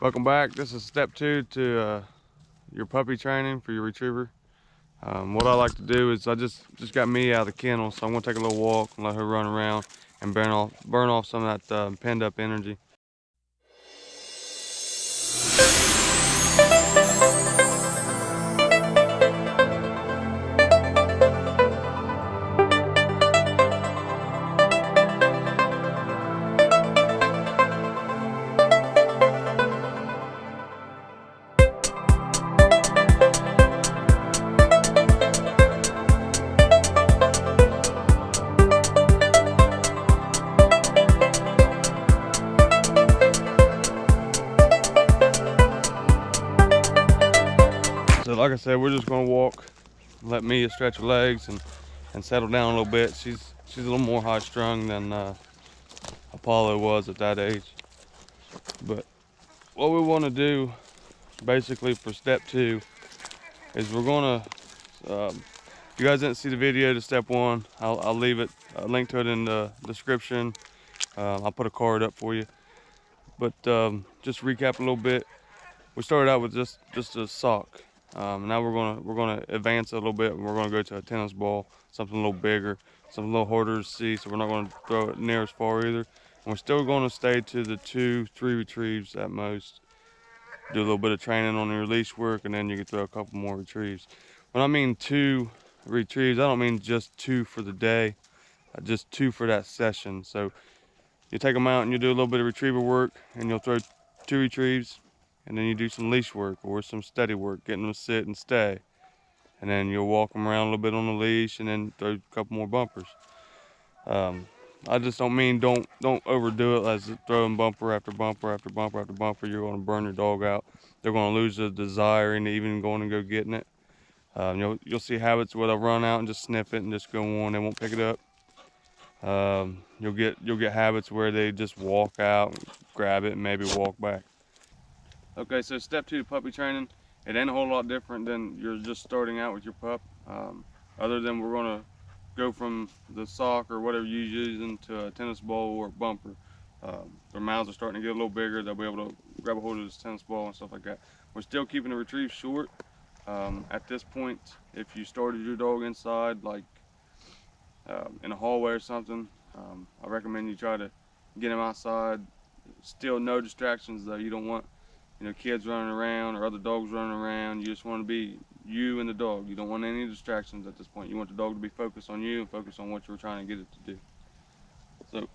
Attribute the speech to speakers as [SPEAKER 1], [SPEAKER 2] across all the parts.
[SPEAKER 1] Welcome back. This is step 2 to your puppy training for your retriever. What I like to do is I just got me out of the kennel, so I'm gonna take a little walk and let her run around and burn off some of that penned up energy. So like I said, we're just gonna walk, let Mia stretch her legs and settle down a little bit. She's a little more high strung than Apollo was at that age. But what we want to do basically for step 2 is we're gonna, if you guys didn't see the video to step 1, I'll leave it, a link to it in the description. I'll put a card up for you. But just to recap a little bit, we started out with just a sock. Now we're gonna advance a little bit, and we're gonna go to a tennis ball, something a little bigger, something a little harder to see. So we're not gonna throw it near as far either. And we're still gonna stay to the 2-3 retrieves at most. Do a little bit of training on your leash work, and then you can throw a couple more retrieves. When I mean 2 retrieves, I don't mean just 2 for the day, just 2 for that session. So you take them out and you do a little bit of retriever work, and you'll throw 2 retrieves, and then you do some leash work or some steady work, getting them to sit and stay. And then you'll walk them around a little bit on the leash, and then throw a couple more bumpers. I just don't mean don't overdo it, as throwing bumper after bumper after bumper after bumper. You're going to burn your dog out. They're going to lose the desire into even going and go getting it. You'll see habits where they'll run out and just sniff it and just go on. They won't pick it up. You'll get habits where they just walk out, grab it, and maybe walk back. Okay, so step 2 to puppy training. It ain't a whole lot different than you're just starting out with your pup. Other than we're gonna go from the sock or whatever you're using to a tennis ball or a bumper. Their mouths are starting to get a little bigger. They'll be able to grab a hold of this tennis ball and stuff like that. We're still keeping the retrieve short. At this point, if you started your dog inside, like in a hallway or something, I recommend you try to get him outside. Still no distractions though. You don't want kids running around or other dogs running around. You just want to be you and the dog. You don't want any distractions at this point. You want the dog to be focused on you and focused on what you're trying to get it to do. So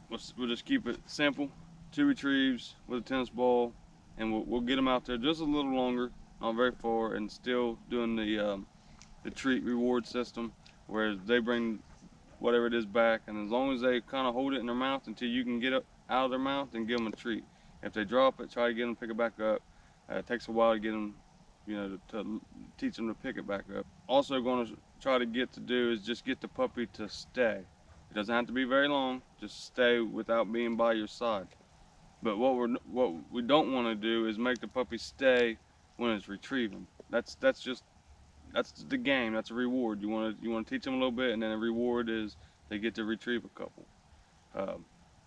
[SPEAKER 1] we'll just keep it simple. 2 retrieves with a tennis ball, and we'll get them out there just a little longer, not very far, and still doing the treat reward system, where they bring whatever it is back, and as long as they kind of hold it in their mouth until you can get it out of their mouth, then give them a treat. If they drop it, try to get them to pick it back up. It takes a while to get them, to teach them to pick it back up. Also going to try to do is just get the puppy to stay. It doesn't have to be very long, just stay without being by your side. But what we don't want to do is make the puppy stay when it's retrieving. That's the game. That's a reward. You want to teach them a little bit, and then a reward is they get to retrieve a couple.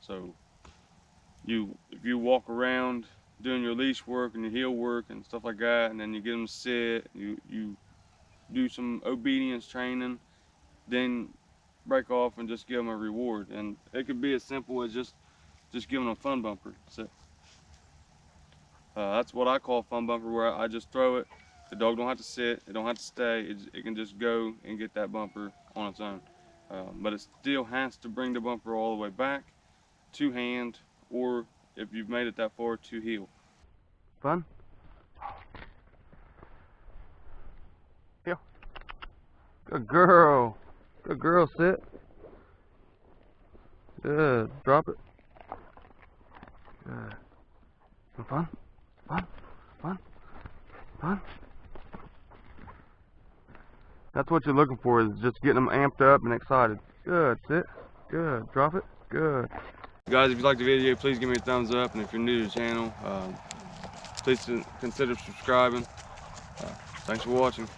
[SPEAKER 1] So if you walk around doing your leash work and your heel work and stuff like that, and then you get them to sit, you do some obedience training, then break off and just give them a reward. And it could be as simple as just giving them a fun bumper. That's what I call fun bumper, where I just throw it. The dog don't have to sit, it don't have to stay, it can just go and get that bumper on its own. But it still has to bring the bumper all the way back to hand, or if you've made it that far, to heel. Fun? Heel. Good girl. Good girl, sit. Good. Drop it. Good. Some fun? Fun? Fun? Fun? That's what you're looking for, is just getting them amped up and excited. Good. Sit. Good. Drop it. Good. Guys, if you liked the video, please give me a thumbs up, and if you're new to the channel, please consider subscribing. Thanks for watching.